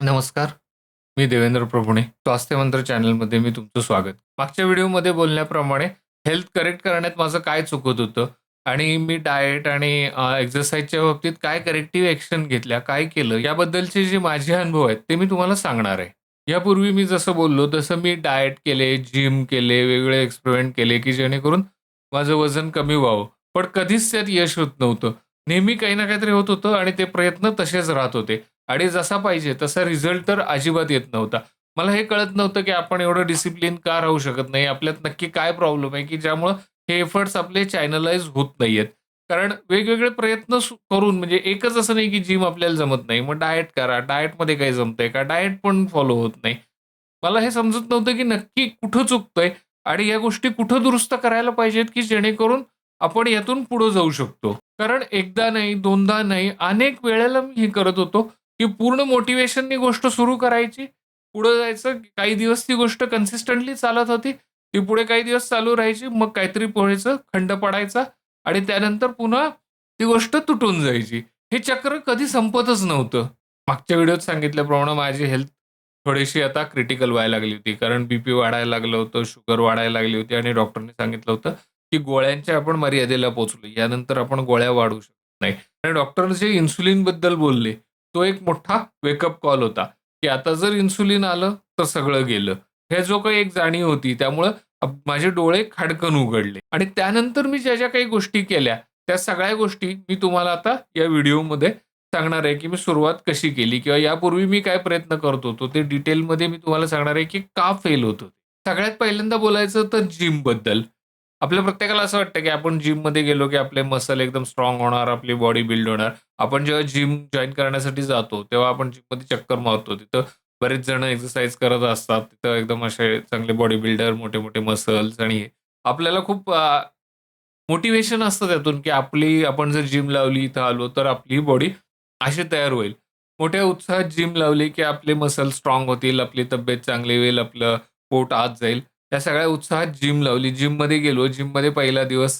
नमस्कार. मी देवेंद्र प्रभुणे. स्वास्थ्य मंत्र चॅनलमध्ये मी तुमचं स्वागत. मागच्या व्हिडिओमध्ये बोलल्याप्रमाणे हेल्थ करेक्ट करण्यात माझं काय चुकत होतं आणि मी डाएट आणि एक्सरसाइजच्या बाबतीत काय करेक्टिव्ह ॲक्शन घेतल्या, काय केलं याबद्दलचे जे माझे अनुभव आहेत, ते मी तुम्हाला सांगणार आहे. यापूर्वी मी जसं बोललो तसं मी डाएट केले, जिम केले, वेगवेगळे एक्सपेरिमेंट केले, की जेणेकरून माझं वजन कमी व्हावं. पण कधीच त्यात यश होत नव्हतं. नेहमी काही ना काहीतरी होत होतं आणि ते प्रयत्न तसेच राहत होते. आणि जसा पाहिजे तसा रिझल्ट तर अजिबात येत नव्हता. मला हे कळत नव्हतं, की आपण एवढं डिसिप्लिन का राहू शकत नाही? आपल्यात नक्की काय प्रॉब्लेम आहे, की ज्यामुळं हे एफर्ट्स आपले चॅनलाइज होत नाहीयेत. कारण वेगवेगळे प्रयत्न करून म्हणजे एकच असं नाही, की जिम आपल्याला जमत नाही. मग डायट करा. डायटमध्ये काही जमतंय का? डायट पण फॉलो होत नाही. मला हे समजत नव्हतं, की नक्की कुठं चुकतंय आणि या गोष्टी कुठं दुरुस्त करायला पाहिजेत, की जेणेकरून आपण यातून पुढे जाऊ शकतो. कारण एकदा नाही, दोनदा नाही, अनेक वेळेला मी हे करत होतो, की पूर्ण मोटिव्हेशननी गोष्ट सुरू करायची. पुढे जायचं. काही दिवस ती गोष्ट कन्सिस्टंटली चालत होती. ती पुढे काही दिवस चालू राहायची. मग काहीतरी व्हायचं, खंड पडायचा आणि त्यानंतर पुन्हा ती गोष्ट तुटून जायची. हे चक्र कधी संपतच नव्हतं. मागच्या व्हिडिओत सांगितल्याप्रमाणे माझी हेल्थ थोडीशी आता क्रिटिकल व्हायला लागली होती. कारण बीपी वाढायला लागलं होतं, शुगर वाढायला लागली होती आणि डॉक्टरने सांगितलं होतं, की गोळ्यांच्या आपण मर्यादेला पोहोचलो. यानंतर आपण गोळ्या वाढवू शकत नाही. आणि डॉक्टर जे इन्सुलिनबद्दल बोलले, तो एक मोठा वेकअप कॉल होता, की आता जर इन्सुलिन आलं, तर सगळं गेलं. हे जो काही एक जाणीव होती, त्यामुळं माझे डोळे खाडकन उघडले आणि त्यानंतर मी ज्या काही गोष्टी केल्या, त्या सगळ्या गोष्टी मी तुम्हाला आता या व्हिडिओमध्ये सांगणार आहे, की मी सुरुवात कशी केली किंवा यापूर्वी मी काय प्रयत्न करत होतो, ते डिटेलमध्ये मी तुम्हाला सांगणार आहे, की का फेल होत होते. सगळ्यात पहिल्यांदा बोलायचं तर जिमबद्दल. आपल्या प्रत्येकाला असं वाटतं, की आपण जिममध्ये गेलो, की आपले मसल एकदम स्ट्राँग होणार, आपली बॉडी बिल्ड होणार. आपण जेव्हा जिम जॉइन करण्यासाठी जातो, तेव्हा आपण जिममध्ये चक्कर मारतो. तिथं बरेच जण एक्सरसाइज करत असतात. तिथं एकदम असे चांगले बॉडी बिल्डर, मोठे-मोठे मसल्स आणि हे. आपल्याला खूप मोटिव्हेशन असतं त्यातून, की आपण जर जिम लावली, इथं आलो, तर आपली बॉडी अशी तयार होईल. मोठ्या उत्साहात जिम लावली, की आपले मसल स्ट्राँग होतील, आपली तब्येत चांगली होईल, आपलं पोट आत जाईल. या सगळ्या उत्साहात जिम लावली. जिममध्ये गेलो. जिममध्ये पहिला दिवस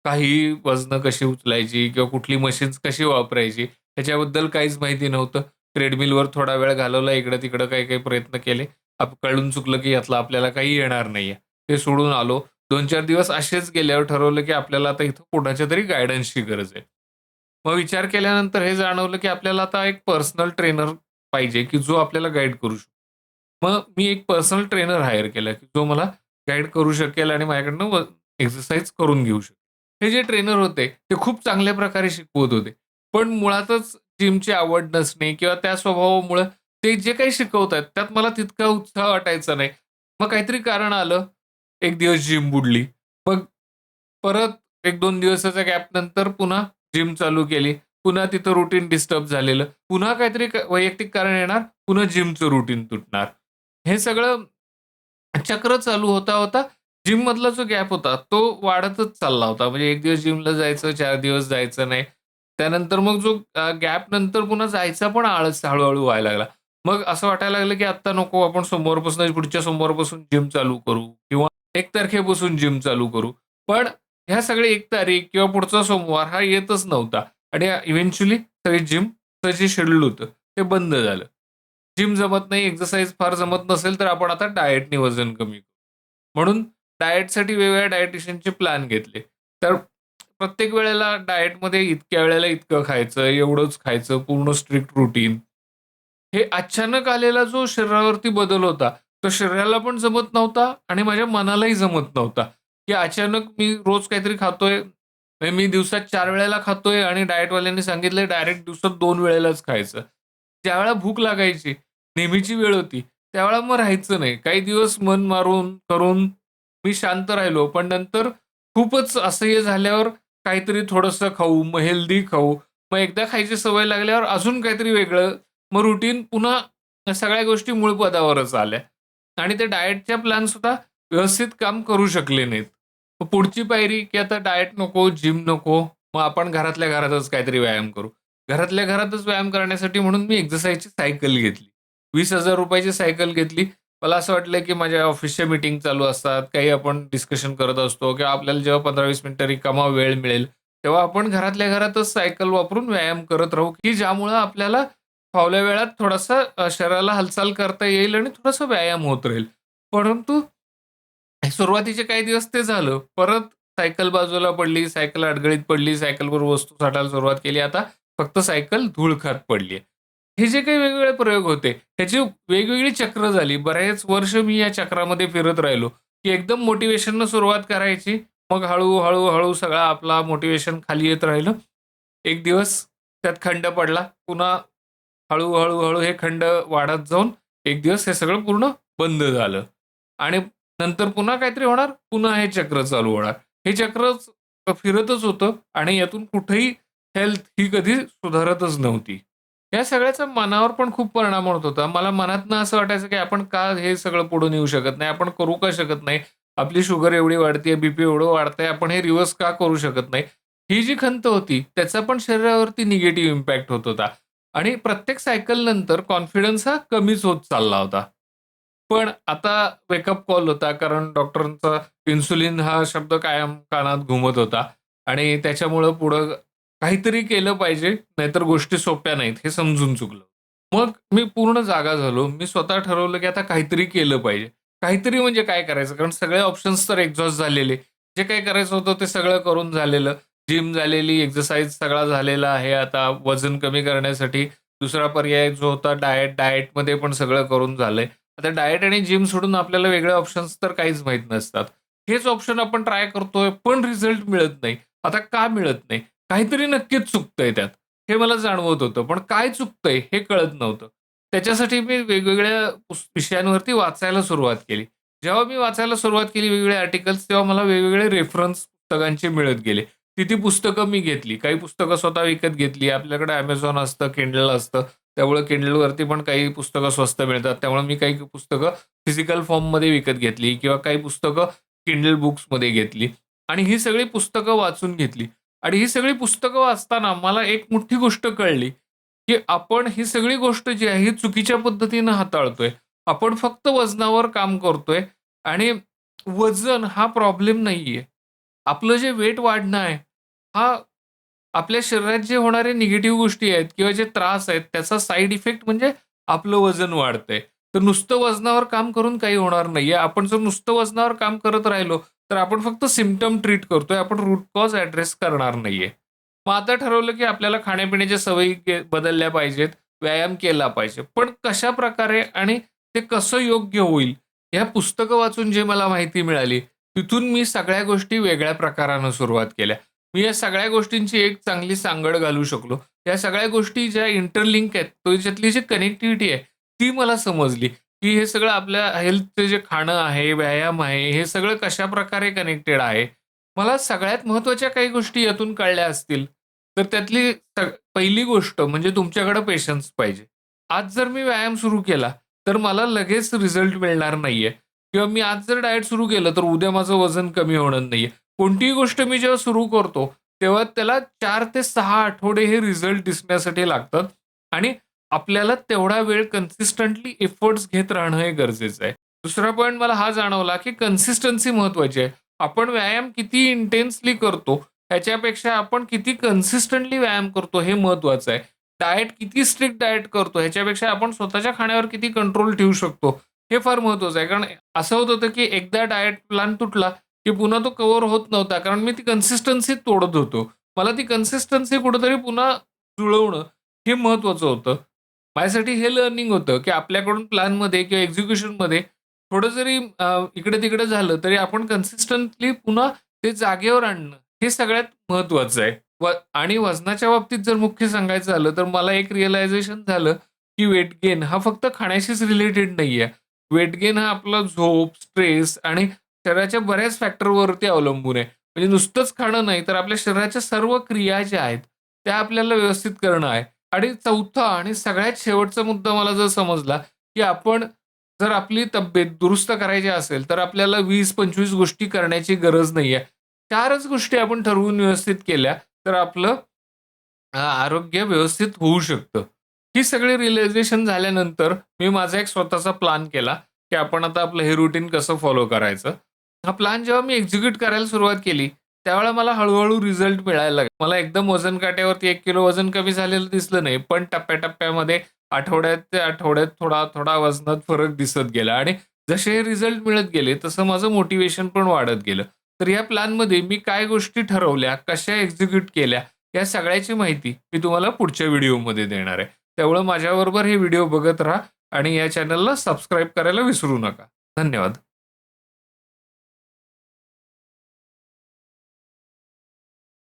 काही वजनं कशी उचलायची किंवा कुठली मशीन्स कशी वापरायची ह्याच्याबद्दल काहीच माहिती नव्हतं. ट्रेडमिलवर थोडा वेळ घालवला, इकडं-तिकडं काही-काही प्रयत्न केले. कळून चुकलं, की यातलं आपल्याला काही येणार नाहीये. ते सोडून आलो. 2-4 दिवस असेच गेल्यावर ठरवलं, की आपल्याला आता इथं कोणाच्या तरी गाईडन्सची गरज आहे. मग विचार केल्यानंतर हे जाणवलं, की आपल्याला आता एक पर्सनल ट्रेनर पाहिजे, की जो आपल्याला गाईड करू शकतो. मग मी एक पर्सनल ट्रेनर हायर केला, की जो मला गाईड करू शकेल आणि माझ्याकडनं एक्सरसाइज करून घेऊ शकेल. हे जे ट्रेनर होते, ते खूप चांगल्या प्रकारे शिकवत होते. पण मुळातच जिमची आवड नसणे किंवा त्या स्वभावामुळं ते जे काही शिकवतायत, त्यात मला तितका उत्साह वाटायचा नाही. मग काहीतरी कारण आलं. एक दिवस जिम बुडली. मग परत 1-2 दिवसाच्या गॅपनंतर पुन्हा जिम चालू केली. पुन्हा तिथं रुटीन डिस्टर्ब झालेलं. पुन्हा काहीतरी वैयक्तिक कारण येणार, पुन्हा जिमचं रुटीन तुटणार. हे सगळं चक्र चालू होता जिममधला जो गॅप होता, तो वाढतच चालला होता. म्हणजे 1 दिवस जिमला जायचं, 4 दिवस जायचं नाही. त्यानंतर मग जो गॅप नंतर पुन्हा जायचा पण आळस हळू व्हायला लागला. मग असं वाटायला लागलं, की आत्ता नको आपण सोमवारपासून पुढच्या सोमवारपासून जिम चालू करू किंवा 1 तारखेपासून जिम चालू करू. पण ह्या सगळे 1 तारीख किंवा पुढचा सोमवार हा येतच नव्हता आणि इव्हेंच्युअली सगळी जिमचं जे शेड्यूल होतं ते बंद झालं. जिम जमत नाही, एक्सरसाइज फार जमत नसेल, तर आपण आता डायटनी वजन कमी करू. म्हणून डायटसाठी वेगवेगळ्या डायटिशियनचे प्लॅन घेतले. तर प्रत्येक वेळेला डायटमध्ये इतक्या वेळेला इतकं खायचं, एवढंच खायचं, पूर्ण स्ट्रिक्ट रूटीन. हे अचानक आलेला जो शरीरावरती बदल होता, तो शरीराला पण जमत नव्हता आणि माझ्या मनालाही जमत नव्हता, की अचानक मी रोज काहीतरी खातोय. म्हणजे मी दिवसात 4 वेळेला खातोय आणि डायटवाल्यांनी सांगितलंय डायरेक्ट दिवसात 2 वेळेलाच खायचं. ज्यावेळेला भूक लागायची, नेहमीची वेळ होती, त्यावेळेला मग राहायचं नाही. काही दिवस मन मारून करून मी शांत राहिलो. पण नंतर खूपच असह्य झाल्यावर काहीतरी थोडंसं खाऊ, मग हेल्दी खाऊ. मग एकदा खायची सवय लागल्यावर अजून काहीतरी वेगळं. मग रुटीन पुन्हा सगळ्या गोष्टी मूळ पदावरच आल्या आणि ते डायटच्या प्लॅनसुद्धा व्यवस्थित काम करू शकले नाहीत. मग पुढची पायरी, की आता डायट नको, जिम नको. मग आपण घरातल्या घरातच काहीतरी व्यायाम करू. घरातल्या घरातच व्यायाम करण्यासाठी म्हणून मी एक्सरसाइजची सायकल घेतली. ₹20,000 ची सायकल घेतली. मला असं वाटलं, की माझ्या ऑफिसच्या मीटिंग चालू असतात, काही आपण डिस्कशन करत असतो किंवा आपल्याला जेव्हा 15-20 मिनिटं रिकामा वेळ मिळेल, तेव्हा आपण घरातल्या घरातच सायकल वापरून व्यायाम करत राहू, की ज्यामुळं आपल्याला फावल्या वेळात थोडासा शरीराला हालचाल करता येईल आणि थोडासा व्यायाम होत राहील. परंतु सुरुवातीचे काही दिवस ते झालं. परत सायकल बाजूला पडली, सायकल अडगळीत पडली, सायकलवर वस्तू साठायला सुरुवात केली. आता फक्त सायकल धूळ खात पडली आहे. हे जे काही वेगवेगळे प्रयोग होते, ह्याची वेगवेगळी चक्र झाली. बरेच वर्ष मी या चक्रामध्ये फिरत राहिलो, की एकदम मोटिव्हेशननं सुरुवात करायची. मग हळू सगळा आपला मोटिव्हेशन खाली येत राहिलं. एक दिवस त्यात खंड पडला. पुन्हा हळू हे खंड वाढत जाऊन एक दिवस हे सगळं पूर्ण बंद झालं आणि नंतर पुन्हा काहीतरी होणार, पुन्हा हे चक्र चालू होणार. हे चक्रच फिरतच होतं आणि यातून कुठेही हेल्थ ही कधी सुधारतच नव्हती. या सगळ्याचा मनावर पण खूप परिणाम होत होता. मला मनातनं असं वाटायचं, की आपण का हे सगळं पुढे नेऊ शकत नाही? आपण करू का शकत नाही? आपली शुगर एवढी वाढतीये, बीपी एवढं वाढतंय, आपण हे रिव्हर्स का करू शकत नाही? ही जी खंत होती, त्याचा पण शरीरावरती निगेटिव्ह इम्पॅक्ट होत होता आणि प्रत्येक सायकल नंतर कॉन्फिडन्स हा कमीच होत चालला होता. पण आता वेकअप कॉल होता, कारण डॉक्टरांचा इन्सुलिन हा शब्द कायम कानात घुमत होता आणि त्याच्यामुळं पुढं काहीतरी केलं पाहिजे, नाहीतर गोष्टी सोप्या नाहीत हे समजून चुकलं. मग मी पूर्ण जागा झालो. मी स्वतः ठरवलं, की आता काहीतरी केलं पाहिजे. काहीतरी म्हणजे काय करायचं? कारण सगळे ऑप्शन्स तर एक्झॉस्ट झालेले. जे काही करायचं होतं ते सगळं करून झालेलं. जिम झालेली, एक्सरसाइज सगळा झालेला आहे. आता वजन कमी करण्यासाठी दुसरा पर्याय जो होता डाएटमध्ये पण सगळं करून झालंय. आता डाएट आणि जिम सोडून आपल्याला वेगळे ऑप्शन्स तर काहीच माहीत नसतात. हेच ऑप्शन आपण ट्राय करतोय, पण रिझल्ट मिळत नाही. आता का मिळत नाही? काहीतरी नक्कीच चुकतंय त्यात. हे मला जाणवत होतं. पण काय चुकतंय हे कळत नव्हतं. त्याच्यासाठी मी वेगवेगळ्या विषयांवरती वाचायला सुरुवात केली. जेव्हा मी वाचायला सुरुवात केली वेगवेगळे आर्टिकल्स, तेव्हा मला वेगवेगळे रेफरन्स पुस्तकांचे मिळत गेले. ती पुस्तकं मी घेतली. काही पुस्तकं स्वतः विकत घेतली. आपल्याकडे Amazon असतं, Kindle असतं. त्यामुळे Kindleवरती पण काही पुस्तकं स्वस्त मिळतात. त्यामुळे मी काही पुस्तकं फिजिकल फॉर्ममध्ये विकत घेतली किंवा काही पुस्तकं Kindle बुक्समध्ये घेतली आणि ही सगळी पुस्तकं वाचून घेतली. आणि ही सगळी पुस्तकं वाचताना मला एक मोठी गोष्ट कळली, की आपण ही सगळी गोष्ट जी आहे, ही चुकीच्या पद्धतीनं हाताळतोय. आपण फक्त वजनावर काम करतोय आणि वजन हा प्रॉब्लेम नाहीये. आपलं जे वेट वाढणं आहे, हा आपल्या शरीरात जे होणारे निगेटिव्ह गोष्टी आहेत किंवा जे त्रास आहेत, त्याचा साइड इफेक्ट म्हणजे आपलं वजन वाढतंय. तर नुसतं वजनावर काम करून काही होणार नाहीये. आपण जर नुसतं वजनावर काम करत राहिलो, तर आपण फक्त सिम्प्टम ट्रीट करतोय. आपण रूट कॉज ॲड्रेस करणार नाहीये. मग आता ठरवलं, की आपल्याला खाण्यापिण्याच्या सवयी बदलल्या पाहिजेत, व्यायाम केला पाहिजे. पण कशाप्रकारे आणि ते कसं योग्य होईल, ह्या पुस्तकं वाचून जे मला माहिती मिळाली, तिथून मी सगळ्या गोष्टी वेगळ्या प्रकारानं सुरुवात केल्या. मी या सगळ्या गोष्टींची एक चांगली सांगड घालू शकलो. या सगळ्या गोष्टी ज्या इंटरलिंक आहेत, त्याच्यातली जी कनेक्टिव्हिटी आहे, ती मला समजली, की हे सगळं आपल्या हेल्थचं जे खाणं आहे, व्यायाम आहे, हे सगळं कशाप्रकारे कनेक्टेड आहे. मला सगळ्यात महत्त्वाच्या काही गोष्टी यातून कळल्या असतील, तर त्यातली पहिली गोष्ट म्हणजे तुमच्याकडे पेशन्स पाहिजे. आज जर मी व्यायाम सुरू केला, तर मला लगेच रिझल्ट मिळणार नाहीये किंवा मी आज जर डाएट सुरू केलं, तर उद्या माझं वजन कमी होणार नाहीये. कोणतीही गोष्ट मी जेव्हा सुरू करतो, तेव्हा त्याला 4 ते 6 आठवडे हे रिझल्ट दिसण्यासाठी लागतात आणि आपल्याला तेवढा वेळ कन्सिस्टंटली एफर्ट्स घेत राहणं हे गरजेचं आहे. दुसरा पॉइंट मला हा जाणवला, की कन्सिस्टन्सी महत्त्वाची आहे. आपण व्यायाम किती इंटेन्सली करतो, ह्याच्यापेक्षा आपण किती कन्सिस्टंटली व्यायाम करतो हे महत्त्वाचं आहे. डाएट किती स्ट्रिक्ट डाएट करतो, ह्याच्यापेक्षा आपण स्वतःच्या खाण्यावर किती कंट्रोल ठेवू शकतो, हे फार महत्त्वाचं आहे. कारण असं होत होतं, की एकदा डाएट प्लॅन तुटला, की पुन्हा तो कव्हर होत नव्हता. कारण मी ती कन्सिस्टन्सी तोडत होतो. मला ती कन्सिस्टन्सी कुठेतरी पुन्हा जुळवणं हे महत्त्वाचं होतं. माझ्यासाठी हे लर्निंग होतं, की आपल्याकडून प्लॅनमध्ये किंवा एक्झिक्युशनमध्ये थोडं जरी इकडे-तिकडे झालं, तरी आपण कन्सिस्टंटली पुन्हा ते जागेवर आणणं, हे सगळ्यात महत्त्वाचं आहे. आणि वजनाच्या बाबतीत जर मुख्य सांगायचं झालं, तर मला एक रिअलायझेशन झालं, की वेट गेन हा फक्त खाण्याशीच रिलेटेड नाहीये. वेट गेन हा आपला झोप, स्ट्रेस आणि शरीराच्या बऱ्याच फॅक्टरवरती अवलंबून आहे. म्हणजे नुसतंच खाणं नाही, तर आपल्या शरीराच्या सर्व क्रिया ज्या आहेत, त्या आपल्याला व्यवस्थित करणं आहे. आणि चौथा आणि सगळ्यात शेवटचा मुद्दा मला जर समजला, की आपण जर आपली तब्येत दुरुस्त करायची असेल, तर आपल्याला 20-25 गोष्टी करण्याची गरज नाहीये. 4च गोष्टी आपण ठरवून व्यवस्थित केल्या, तर आपलं आरोग्य व्यवस्थित होऊ शकतं. ही सगळी रिअलायझेशन झाल्यानंतर मी माझा एक स्वतःचा प्लॅन केला, की आपण आता आपलं हे रुटीन कसं फॉलो करायचं. हा प्लॅन जेव्हा मी एक्झिक्यूट करायला सुरुवात केली, त्यावेळेला मला हळू रिझल्ट मिळायला लागले. मला एकदम वजन काट्यावरती 1 किलो वजन कमी झालेलं दिसलं नाही, पण टप्प्या आठवड्यात ते आठवड्यात थोडा वजनात फरक दिसत गेला आणि जसे रिझल्ट मिळत गेले, तसं माझं मोटिव्हेशन पण वाढत गेलं. तर या प्लॅनमध्ये मी काय गोष्टी ठरवल्या, कशा एक्झिक्यूट केल्या, या सगळ्याची माहिती मी तुम्हाला पुढच्या व्हिडिओमध्ये देणार आहे. त्यामुळं माझ्याबरोबर हे व्हिडिओ बघत राहा आणि या चॅनलला सबस्क्राईब करायला विसरू नका. धन्यवाद.